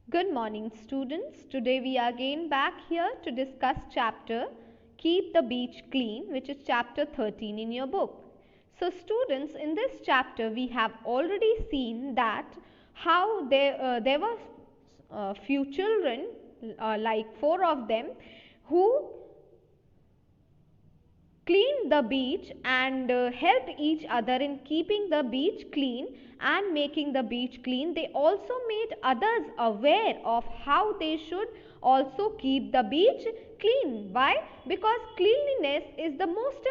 Good morning, students. Today we are again back here to discuss chapter Keep the Beach Clean, which is chapter 13 in your book. So students, in this chapter we have already seen that how there were few children, like 4 of them, who cleaned the beach and helped each other in keeping the beach clean and making the beach clean. They also made others aware of how they should also keep the beach clean. Why? Because cleanliness is the most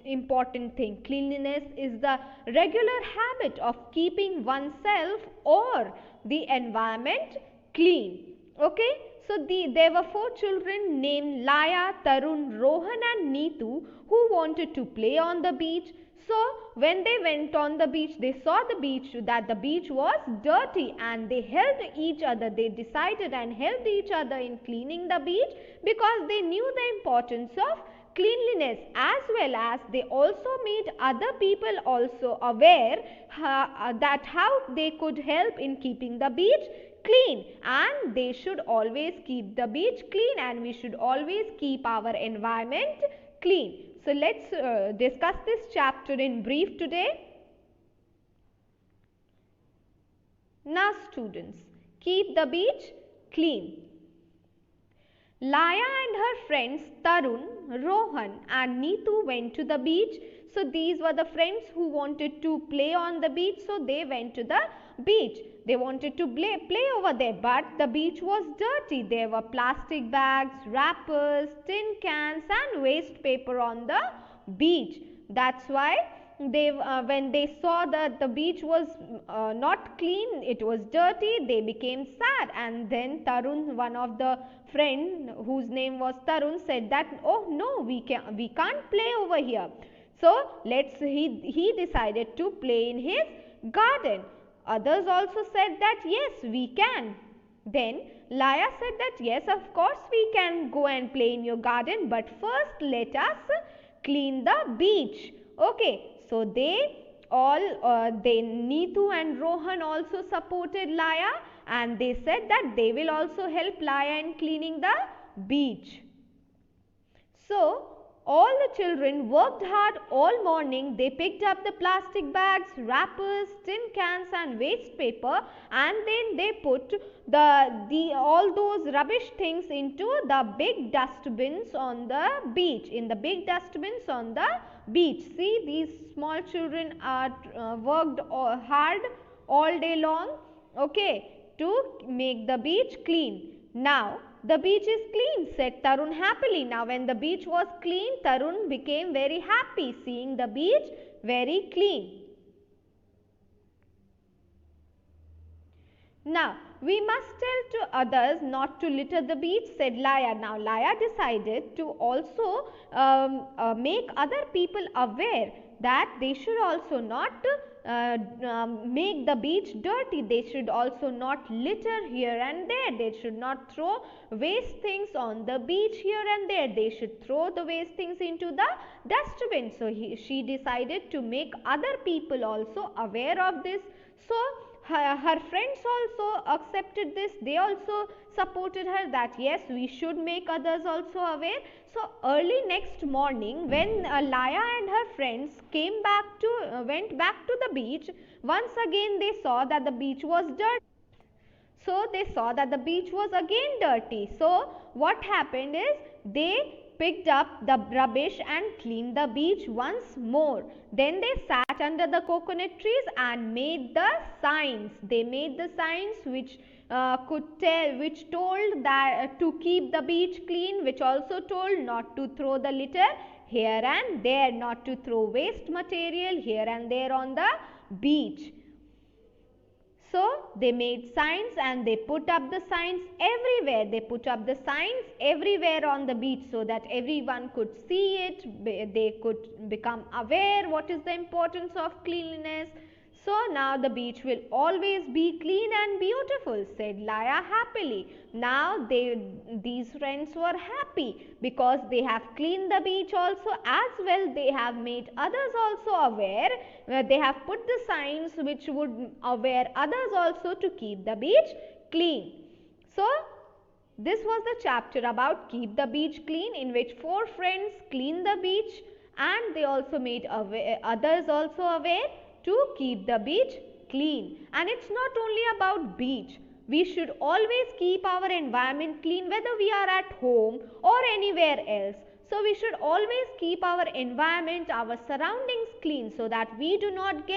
important thing. Cleanliness is the regular habit of keeping oneself or the environment clean. Okay, so there were 4 children named Laya, Tarun, Rohan and Neetu who wanted to play on the beach. So when they went on the beach, they saw that the beach was dirty, and they helped each other. They decided and helped each other in cleaning the beach because they knew the importance of cleanliness, as well as they also made other people also aware that how they could help in keeping the beach clean, and they should always keep the beach clean, and we should always keep our environment clean. So let's discuss this chapter in brief today. Now students, keep the beach clean. Laya and her friends Tarun, Rohan and Neetu went to the beach. So these were the friends who wanted to play on the beach. So they went to the beach. They wanted to play over there, but the beach was dirty. There were plastic bags, wrappers, tin cans and waste paper on the beach. That's why when they saw that the beach was not clean, it was dirty, they became sad. And then Tarun, one of the friend whose name was Tarun, said that, oh no, we can't play over here. So he decided to play in his garden. Others also said that yes, we can. Then Laya said that yes, of course we can go and play in your garden, but first let us clean the beach. Okay, so Neetu and Rohan also supported Laya, and they said that they will also help Laya in cleaning the beach. So all the children worked hard all morning. They picked up the plastic bags, wrappers, tin cans and waste paper, and then they put all those rubbish things into the big dustbins on the beach. In the big dustbins on the beach. See, these small children are worked hard all day long, okay, to make the beach clean. Now the beach is clean, said Tarun happily. Now when the beach was clean, Tarun became very happy seeing the beach very clean. Now we must tell to others not to litter the beach, said Laya. Now Laya decided to also make other people aware that they should also not make the beach dirty. They should also not litter here and there. They should not throw waste things on the beach here and there. They should throw the waste things into the dustbin. So she decided to make other people also aware of this. So her friends also accepted this. They also supported her that yes, we should make others also aware. So early next morning, when Laya and her friends went back to the beach, once again they saw that the beach was dirty. So they saw that the beach was again dirty. So what happened is they picked up the rubbish and cleaned the beach once more. Then they sat under the coconut trees and made the signs. They made the signs which told that to keep the beach clean, which also told not to throw the litter here and there, not to throw waste material here and there on the beach. So they made signs and they put up the signs everywhere. They put up the signs everywhere on the beach so that everyone could see it. They could become aware what is the importance of cleanliness. So now the beach will always be clean and beautiful, said Laya happily. Now these friends were happy because they have cleaned the beach also, as well they have made others also aware. They have put the signs which would aware others also to keep the beach clean. So this was the chapter about Keep the Beach Clean, in which 4 friends clean the beach and they also made others also aware to keep the beach clean. And it's not only about beach. We should always keep our environment clean, whether we are at home or anywhere else. So we should always keep our environment, our surroundings clean, so that we do not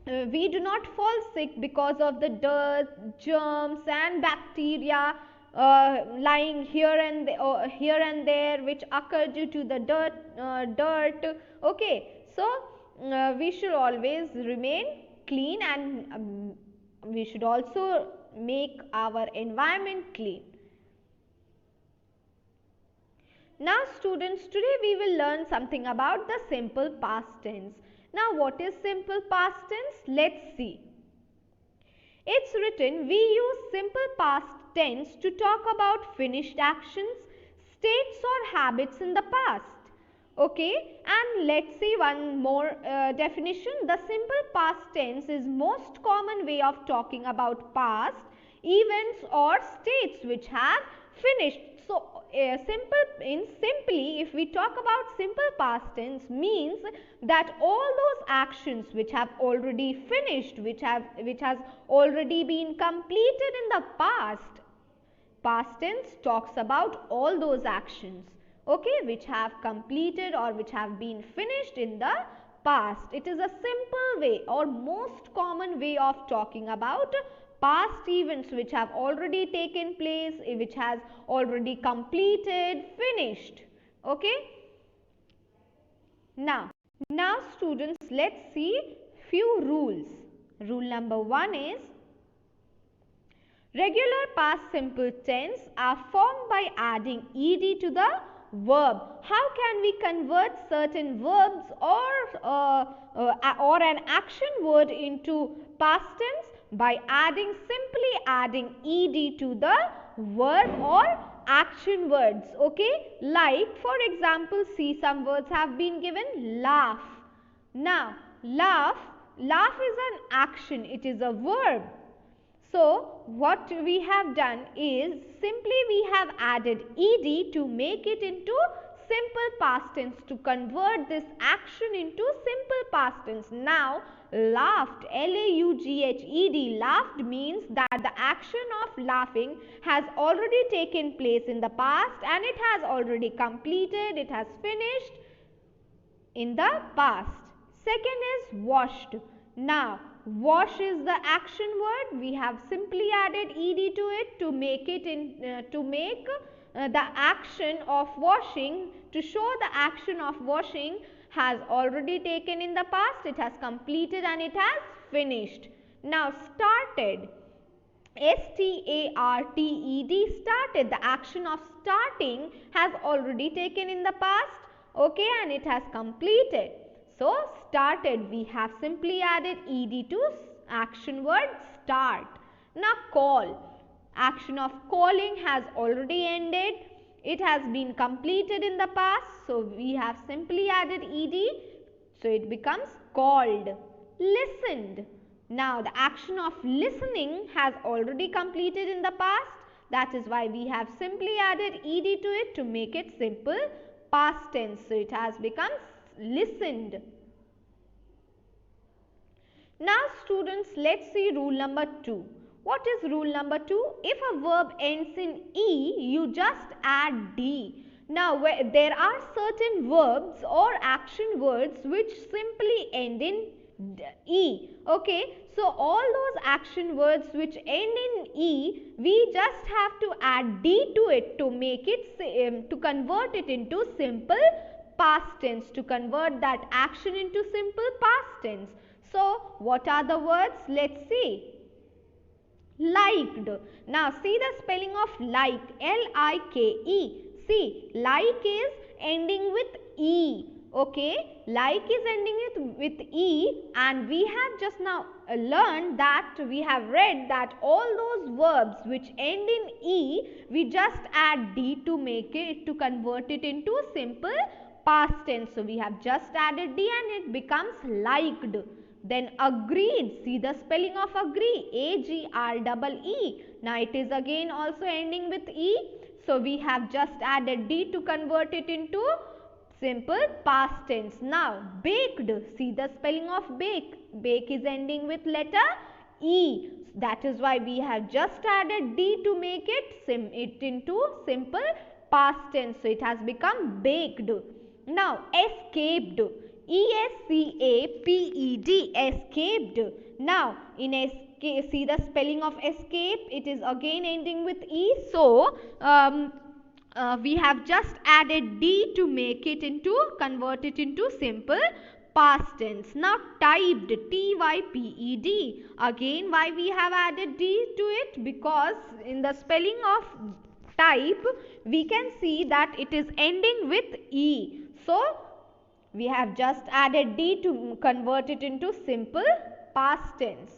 we do not fall sick because of the dirt, germs and bacteria lying here and there, which occur due to the dirt. Okay, so we should always remain clean, and we should also make our environment clean. Now students, today we will learn something about the simple past tense. Now what is simple past tense? Let's see. It's written, we use simple past tense to talk about finished actions, states or habits in the past. Okay, and let's see one more definition. The simple past tense is most common way of talking about past events or states which have finished. So simply, if we talk about simple past tense, means that all those actions which have already finished, which has already been completed in the past tense talks about all those actions, okay, which have completed or which have been finished in the past. It is a simple way or most common way of talking about past events which have already taken place, which has already completed, finished. Okay. Now students, let's see few rules. Rule number 1 is, regular past simple tense are formed by adding ed to the verb. How can we convert certain verbs or an action word into past tense? By simply adding ed to the verb or action words. Okay, like for example, see, some words have been given. Laugh. Now laugh is an action, it is a verb. So what we have done is, simply we have added ed to make it into simple past tense, to convert this action into simple past tense. Now laughed, L-A-U-G-H-E-D, laughed means that the action of laughing has already taken place in the past and it has already completed, it has finished in the past. Second is washed. Now wash is the action word. We have simply added ed to it to make it the action of washing, to show the action of washing has already taken in the past, it has completed and it has finished. Now started, S-T-A-R-T-E-D, started, the action of starting has already taken in the past, okay, and it has completed. So started, we have simply added ed to action word start. Now call, action of calling has already ended, it has been completed in the past, so we have simply added ed, so it becomes called. Listened, now the action of listening has already completed in the past, that is why we have simply added ed to it to make it simple past tense, so it has become listened. Now students, let's see rule number 2. What is rule number 2? If a verb ends in E, you just add D. Now there are certain verbs or action words which simply end in E. Okay, so all those action words which end in E, we just have to add D to it to make it, to convert it into simple past tense, to convert that action into simple past tense. So what are the words? Let's see. Liked. Now see the spelling of like, L-I-K-E. See, like is ending with E. Okay, like is ending with E, and we have just now learned that, we have read that all those verbs which end in E, we just add D to make it, to convert it into simple past tense. So we have just added D and it becomes liked. Then agreed. See the spelling of agree. A-G-R-E-E. Now it is again also ending with E. So we have just added D to convert it into simple past tense. Now baked. See the spelling of bake. Bake is ending with letter E. That is why we have just added D to make it into simple past tense. So it has become baked. Now escaped. E-S-C-A-P-E-D. Escaped. Now in escape, see the spelling of escape. It is again ending with E. So we have just added D to make it convert it into simple past tense. Now typed. T-Y-P-E-D. Again, why we have added D to it? Because in the spelling of type we can see that it is ending with E. So we have just added D to convert it into simple past tense.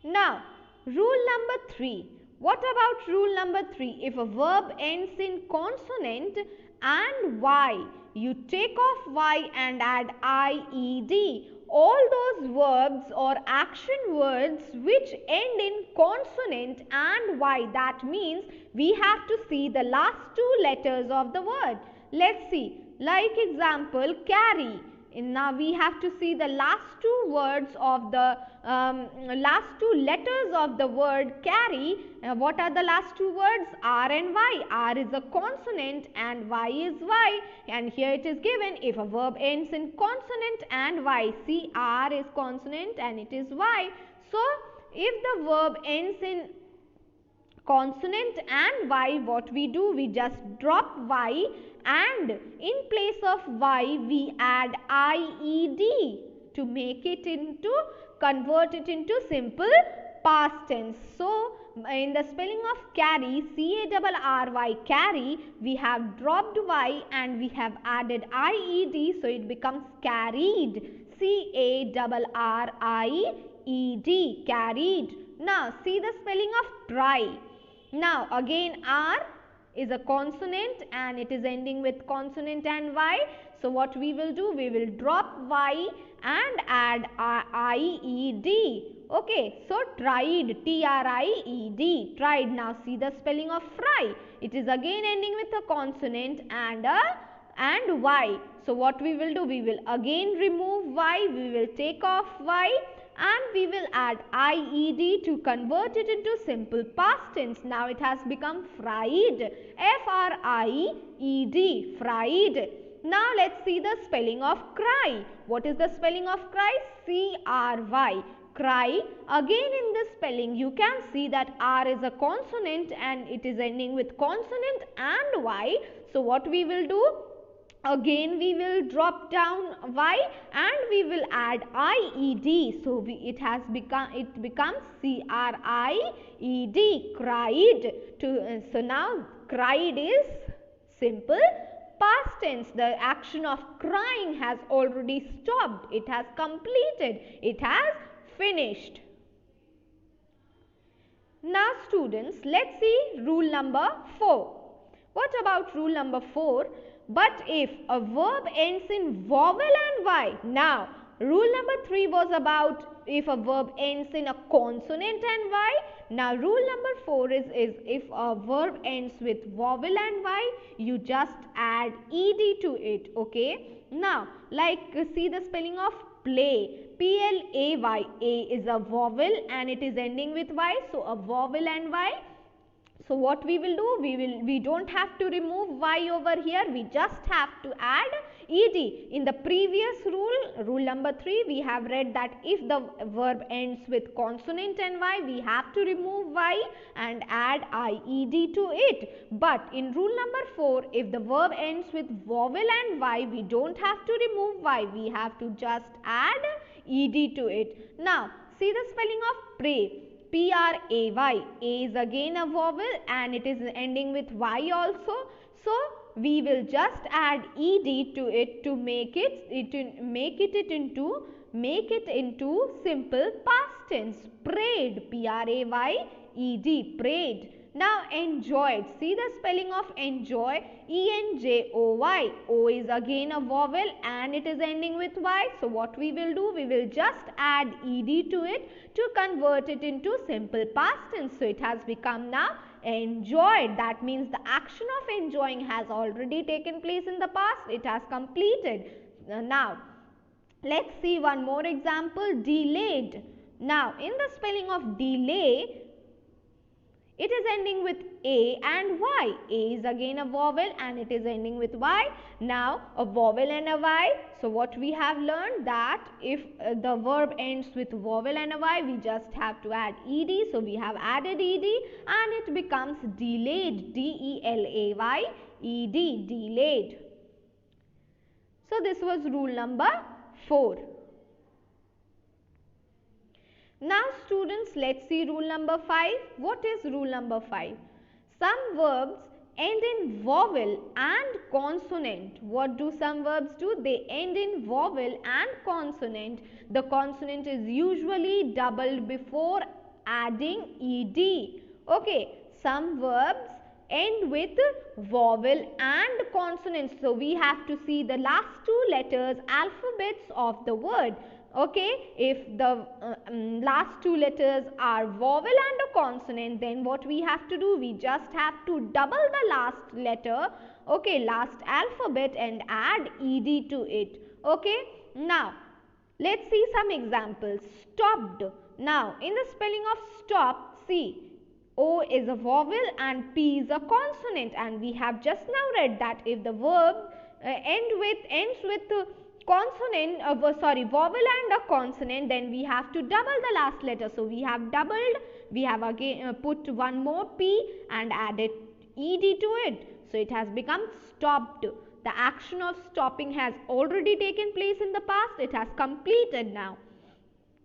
Now rule number 3. What about rule number 3? If a verb ends in consonant and Y, you take off Y and add IED. All those verbs or action words which end in consonant and Y, that means we have to see the last two letters of the word. Let's see. Like example, carry. Now we have to see the last two words of the last two letters of the word carry. What are the last two words? R and Y. R is a consonant and Y is Y. And here it is given, if a verb ends in consonant and Y. See, R is consonant and it is Y. So if the verb ends in consonant and Y, what we do? We just drop Y and in place of Y we add IED to make it convert it into simple past tense. So in the spelling of carry, C-A-R-R-Y, carry, we have dropped Y and we have added IED, so it becomes carried. C-A-R-R-I-E-D, carried. Now see the spelling of try. Now again R is a consonant and it is ending with consonant and Y. So what we will do? We will drop Y and add IED. Okay, so tried, T-R-I-E-D, tried. Now see the spelling of fry. It is again ending with a consonant and Y. So what we will do? We will again remove Y. We will take off Y and we will add IED to convert it into simple past tense. Now it has become fried. F-R-I-E-D, fried. Now let's see the spelling of cry. What is the spelling of cry? C-R-Y. Cry. Again in this spelling you can see that R is a consonant and it is ending with consonant and Y. So what we will do? Again we will drop down Y and we will add IED. So it becomes C-R-I-E-D, cried. So now cried is simple past tense. The action of crying has already stopped. It has completed. It has finished. Now students, let's see rule number 4. What about rule number 4? But if a verb ends in vowel and Y. Now, rule number 3 was about if a verb ends in a consonant and Y. Now, rule number 4 is if a verb ends with vowel and Y, you just add ED to it. Okay. Now, like see the spelling of play. P-L-A-Y. A is a vowel and it is ending with Y. So, a vowel and Y. So what we will do? We don't have to remove Y over here. We just have to add ED. In the previous rule number 3, we have read that if the verb ends with consonant and Y, we have to remove Y and add IED to it. But in rule number 4, if the verb ends with vowel and Y, we don't have to remove Y. We have to just add ED to it. Now, see the spelling of pray. P-R-A-Y. A is again a vowel and it is ending with Y also. So we will just add ED to it to make it into simple past tense. Prayed. P-R-A-Y-E-D. Prayed. Now enjoyed. See the spelling of enjoy. E-N-J-O-Y. O is again a vowel and it is ending with Y. So what we will do? We will just add ed to it to convert it into simple past tense. So it has become now enjoyed. That means the action of enjoying has already taken place in the past. It has completed. Now let's see one more example. Delayed. Now in the spelling of delay, it is ending with A and Y. A is again a vowel and it is ending with Y. Now a vowel and a Y. So what we have learned, that if the verb ends with vowel and a Y, we just have to add ed. So we have added ed and it becomes delayed. D-E-L-A-Y-E-D. Delayed. So this was rule number 4. Now students, let's see rule number 5. What is rule number 5? Some verbs end in vowel and consonant. What do some verbs do? They end in vowel and consonant. The consonant is usually doubled before adding ed. Okay, some verbs end with vowel and consonant. So we have to see the last two letters, alphabets of the word. Okay, if the last two letters are vowel and a consonant, then what we have to do? We just have to double the last letter, okay, last alphabet, and add ed to it. Okay, now let's see some examples. Stopped. Now in the spelling of stop, see, O is a vowel and P is a consonant, and we have just now read that if the verb ends with consonant, vowel and a consonant, then we have to double the last letter. So we have doubled, we have again put one more P and added ed to it. So it has become stopped. The action of stopping has already taken place in the past. It has completed now.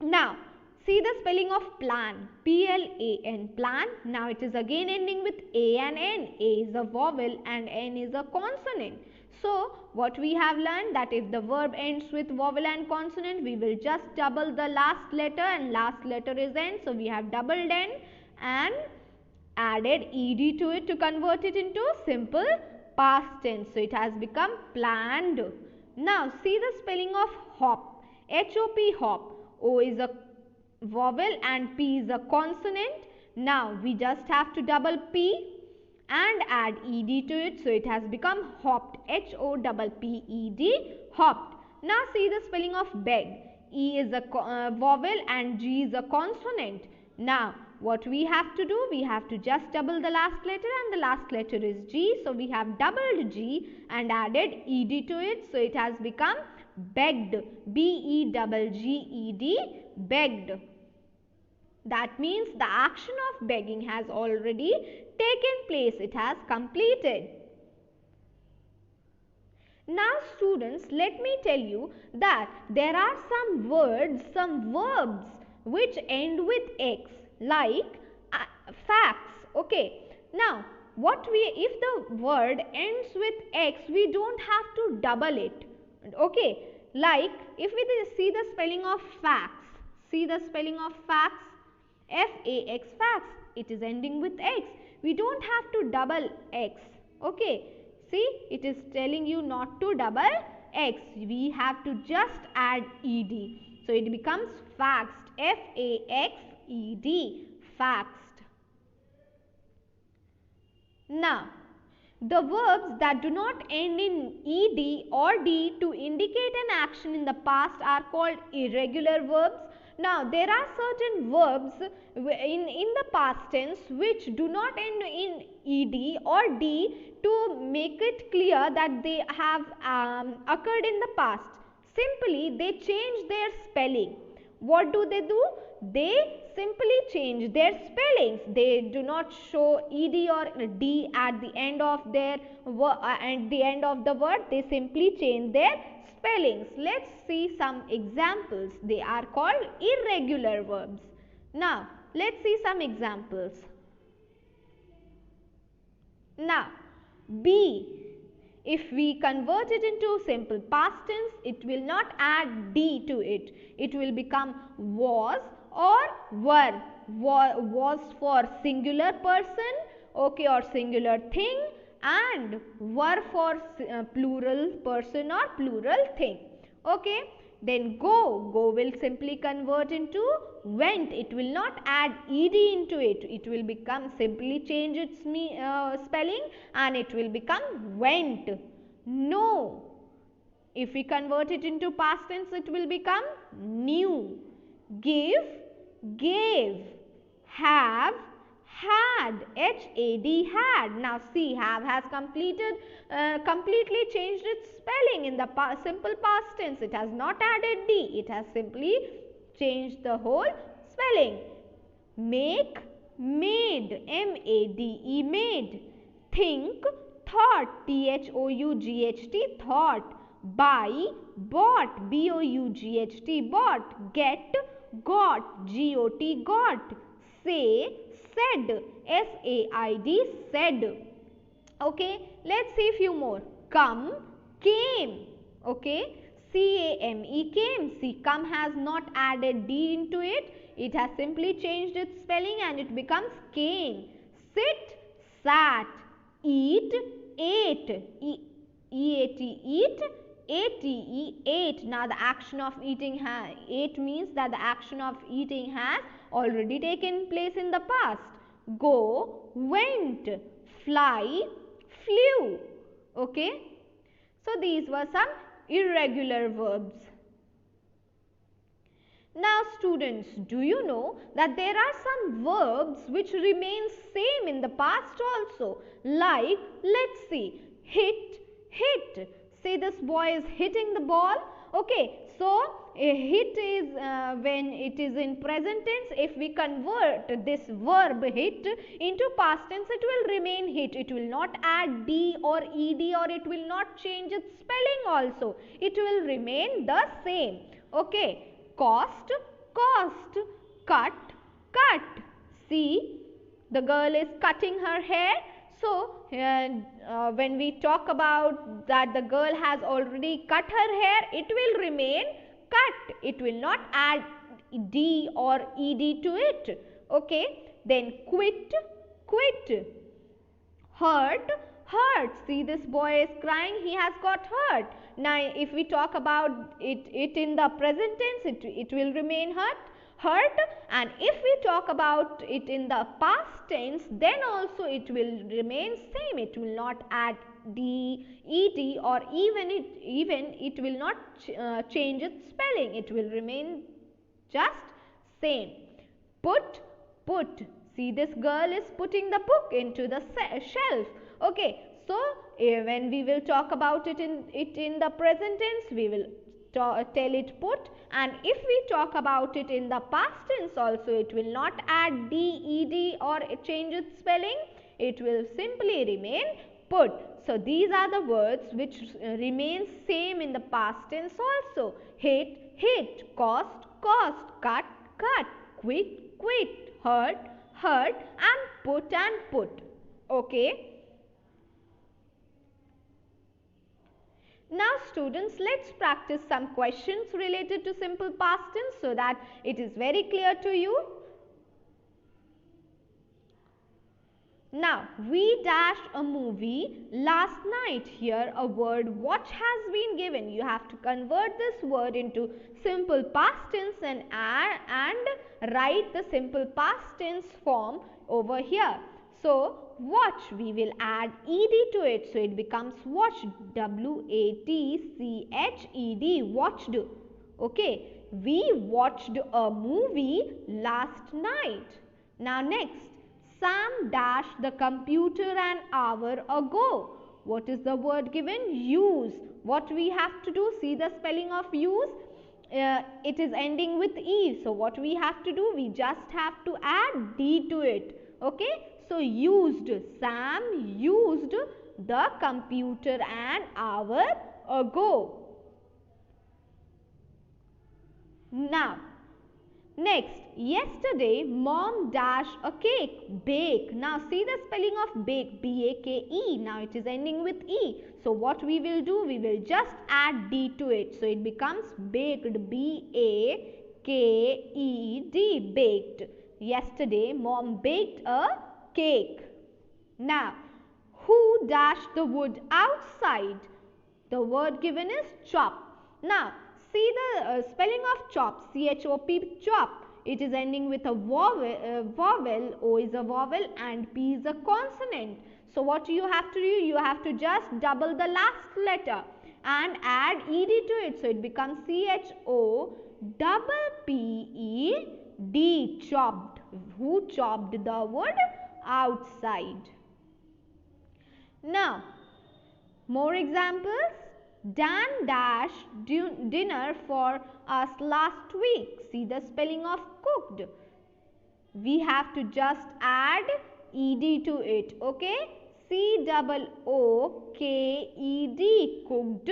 Now see the spelling of plan. P-L-A-N. Plan. Now it is again ending with A and N. A is a vowel and N is a consonant. So what we have learned, that if the verb ends with vowel and consonant, we will just double the last letter, and last letter is N. So we have doubled N and added ed to it to convert it into simple past tense. So it has become planned. Now see the spelling of hop. H-O-P, hop. O is a vowel and P is a consonant. Now we just have to double P and add ed to it. So it has become hopped. H-O-P-P-E-D, hopped. Now see the spelling of beg. E is a vowel and G is a consonant. Now what we have to do? We have to just double the last letter, and the last letter is G. So we have doubled G and added ed to it. So it has become begged. B-E-G-G-E-D, begged. That means the action of begging has already taken place. It has completed. Now students, let me tell you that there are some words, some verbs which end with X, like facts. Okay. Now if the word ends with X, we don't have to double it. Okay. Like if we see the spelling of facts, see the spelling of facts, F-A-X, facts, it is ending with X. We don't have to double X. Okay. See, it is telling you not to double X. We have to just add ed. So it becomes faxed. F-A-X-E-D, faxed. Now, the verbs that do not end in ed or d to indicate an action in the past are called irregular verbs. Now, there are certain verbs in the past tense which do not end in ed or d to make it clear that they have occurred in the past. Simply, they change their spelling. What do? They simply change their spellings. They do not show ed or d at the end of the word. They simply change their spellings. Let's see some examples. They are called irregular verbs. Now, let's see some examples. Now, be. If we convert it into simple past tense, it will not add d to it. It will become was or were. Was for singular person, okay, or singular thing, and were for plural person or plural thing. Okay, then go will simply convert into went. It will not add ed into it. It will become, simply change its spelling, and it will become went. No, if we convert it into past tense, it will become new. Give, gave. Have, had. H-A-D, had. Now see, have has completely changed its spelling in the simple past tense. It has not added D. It has simply changed the whole spelling. Make, made. M-A-D-E, made. Think, thought. T-H-O-U-G-H-T, thought. Buy, bought. B-O-U-G-H-T, bought. Get, got. G-O-T, got. Say, said. S-A-I-D, said. Okay, let's see few more. Come, came. Okay, C-A-M-E, came. See, come has not added D into it. It has simply changed its spelling and it becomes came. Sit, sat. Eat, ate. E-A-T, eat. A-T-E, ate. Now the action of eating, ate means that the action of eating has already taken place in the past. Go, went. Fly, flew. Okay, so these were some irregular verbs. Now students, do you know that there are some verbs which remain same in the past also? Like, let's see, hit, hit. Say this boy is hitting the ball. Okay, so a hit is when it is in present tense. If we convert this verb hit into past tense, it will remain hit. It will not add D or ED, or it will not change its spelling also. It will remain the same. Okay. Cost, cost. Cut, cut. See, the girl is cutting her hair. So, when we talk about that the girl has already cut her hair, it will remain cut. It will not add D or ED to it. Okay. Then quit, quit. Hurt, hurt. See, this boy is crying, he has got hurt. Now, if we talk about it in the present tense, it will remain hurt. And if we talk about it in the past tense, then also it will remain same. It will not add D, ED, or even it will not change its spelling. It will remain just same. Put, put. See, this girl is putting the book into the shelf. Okay, so when we will talk about it in the present tense, we will tell it put, and if we talk about it in the past tense also, it will not add D, ED, or change its spelling. It will simply remain put. So these are the words which remain same in the past tense also. Hit, hit. Cost, cost. Cut, cut. Quit, quit. Hurt, hurt. And put. Okay. Now students, let's practice some questions related to simple past tense so that it is very clear to you. Now, we dashed a movie last night. Here a word watch has been given. You have to convert this word into simple past tense and write the simple past tense form over here. So, watch, we will add ed to it. So, it becomes watched. W-A-T-C-H-E-D, watched. Okay, we watched a movie last night. Now, next. Sam dashed the computer an hour ago. What is the word given? Use. What we have to do? See the spelling of use? It is ending with E. So, what we have to do? We just have to add D to it. Okay? So, used. Sam used the computer an hour ago. Now, next, yesterday mom dashed a cake, bake. Now see the spelling of bake, B-A-K-E. Now it is ending with E. So what we will do, we will just add D to it. So it becomes baked, B-A-K-E-D, baked. Yesterday mom baked a cake. Now, who dashed the wood outside? The word given is chop. Now, see the spelling of chop, C-H-O-P, chop. It is ending with a vowel, O is a vowel and P is a consonant. So, what you have to do? You have to just double the last letter and add ed to it. So, it becomes C-H-O-P-P-E-D, chopped. Who chopped the wood outside? Now, more examples. Dan dashed dinner for us last week. See the spelling of cooked. We have to just add ed to it. Okay. C-O-O-K-E-D, cooked.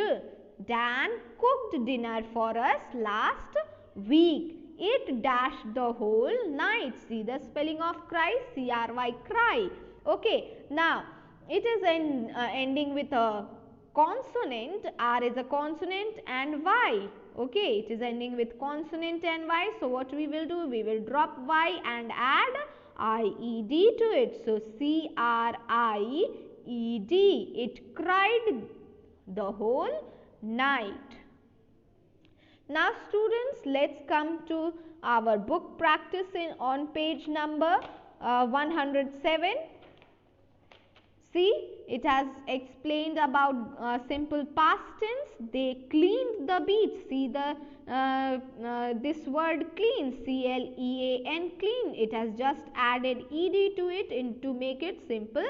Dan cooked dinner for us last week. It dashed the whole night. See the spelling of cry, C-R-Y, cry. Okay. Now, it is ending with a consonant. R is a consonant and Y. Okay, it is ending with consonant and Y. So, what we will do? We will drop Y and add I-E-D to it. So, C-R-I-E-D. It cried the whole night. Now, students, let's come to our book practice on page number 107. See, it has explained about simple past tense. They cleaned the beach. See the this word clean, C-L-E-A-N, clean. It has just added ed to it to make it simple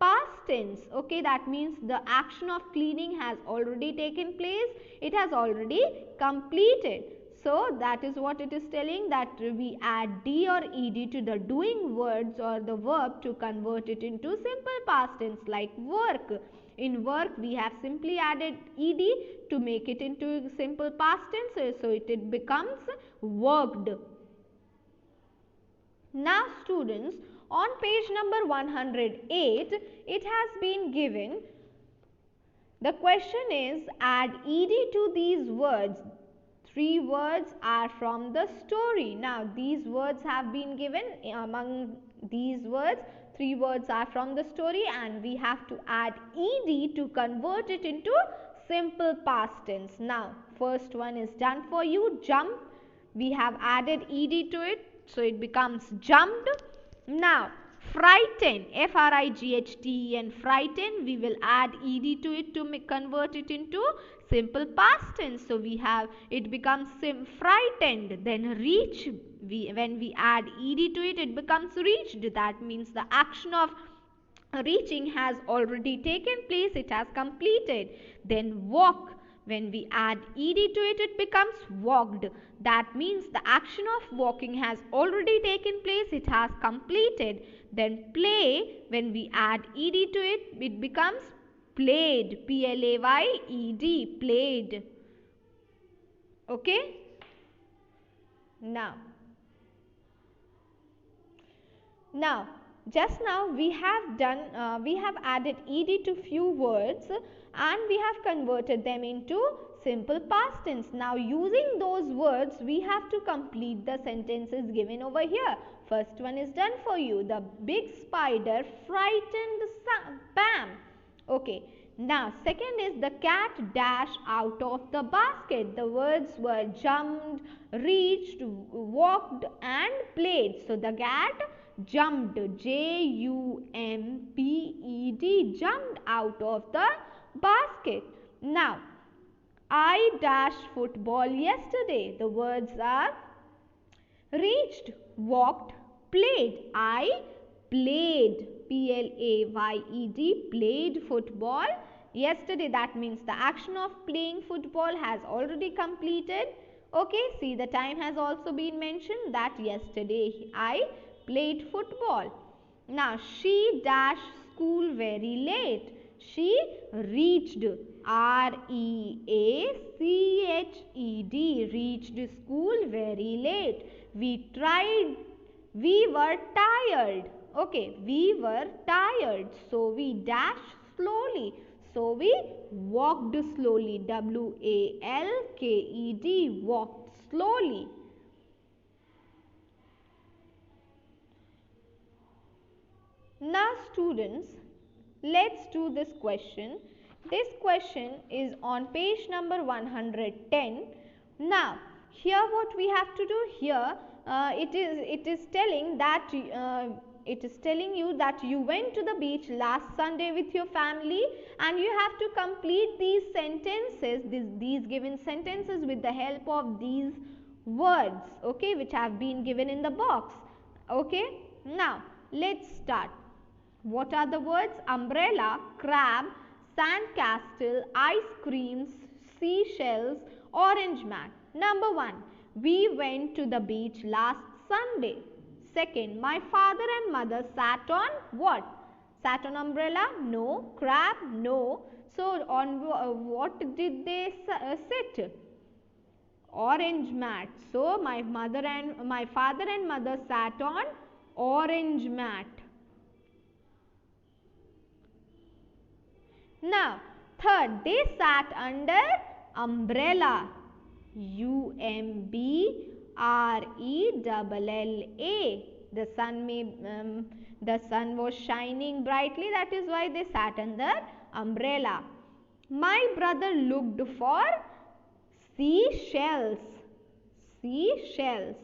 past tense. Okay, that means the action of cleaning has already taken place. It has already completed. So, that is what it is telling, that we add d or ed to the doing words or the verb to convert it into simple past tense, like work. In work, we have simply added ed to make it into simple past tense, so it becomes worked. Now, students, on page number 108, it has been given, the question is, add ed to these words. 3 words are from the story. Now, these words have been given. Among these words, 3 words are from the story and we have to add ed to convert it into simple past tense. Now, first one is done for you, jump. We have added ed to it, so it becomes jumped. Now, frighten, F-R-I-G-H-T-E-N, frighten, we will add ed to it to convert it into simple past tense. So, we have, it becomes frightened. Then reach, when we add ed to it, it becomes reached. That means the action of reaching has already taken place, it has completed. Then walk, when we add ed to it, it becomes walked. That means the action of walking has already taken place, it has completed. Then play, when we add ed to it, it becomes played, P-L-A-Y-E-D, played. Okay. Now, just now we have done, we have added ed to few words and we have converted them into simple past tense. Now, using those words, we have to complete the sentences given over here. First one is done for you. The big spider frightened Pam. Okay. Now, second is the cat dashed out of the basket. The words were jumped, reached, walked and played. So, the cat jumped, J-U-M-P-E-D, jumped out of the basket. Now, I dashed football yesterday. The words are reached, walked, played. I played, P-L-A-Y-E-D, played football yesterday. That means the action of playing football has already completed. Okay, see the time has also been mentioned, that yesterday I played football. Now, she dashed school very late. She reached, R-E-A-C-H-E-D, reached school very late. We were tired. Okay, we were tired. So, we dashed slowly. So, we walked slowly, W-A-L-K-E-D, walked slowly. Now students, let's do this question. This question is on page number 110. Now here what we have to do here, it is telling that it is telling you that you went to the beach last Sunday with your family, and you have to complete these sentences, these given sentences with the help of these words, okay, which have been given in the box. Okay, now let's start. What are the words? Umbrella, crab, sandcastle, ice creams, seashells, orange mat. Number 1, we went to the beach last Sunday. Second, my father and mother sat on what? Sat on umbrella? No. Crab? No. So on what did they sit? Orange mat. So my father and mother sat on orange mat. Now third, they sat under umbrella. UMBRELLA. The sun was shining brightly, that is why they sat under umbrella. My brother looked for seashells. Seashells.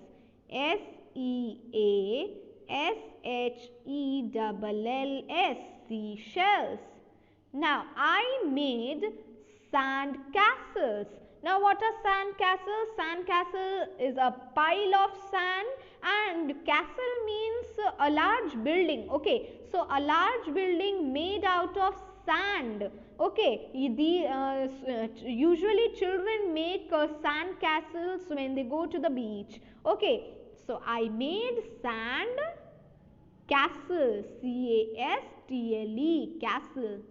SEASHELLS. Seashells. Now I made sand castles. Now what are sand castles? Sand castle is a pile of sand, and castle means a large building. Okay, so a large building made out of sand. Okay, usually children make sand castles when they go to the beach. Okay, so I made sand castle. CASTLE, castle.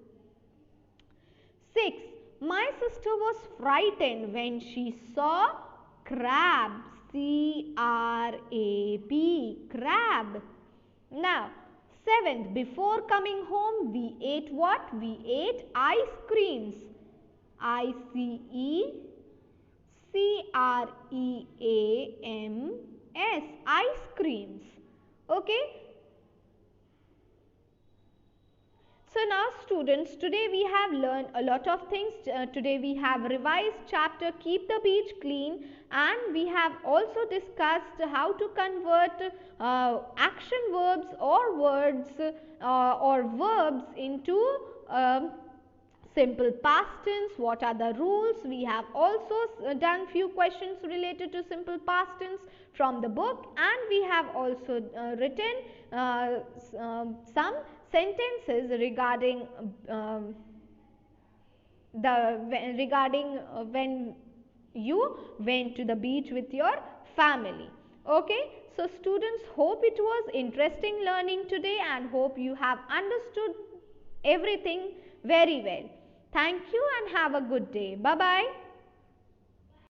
6. My sister was frightened when she saw crab. CRAB, crab. Now 7th, before coming home we ate what? We ate ice creams. ICECREAMS, ice creams. Okay. So now students, today we have learned a lot of things. Today we have revised chapter Keep the Beach Clean, and we have also discussed how to convert action verbs or words or verbs into simple past tense. What are the rules? We have also done few questions related to simple past tense from the book, and we have also written some sentences regarding when you went to the beach with your family. Okay, so students, hope it was interesting learning today, and hope you have understood everything very well. Thank you and have a good day. Bye bye.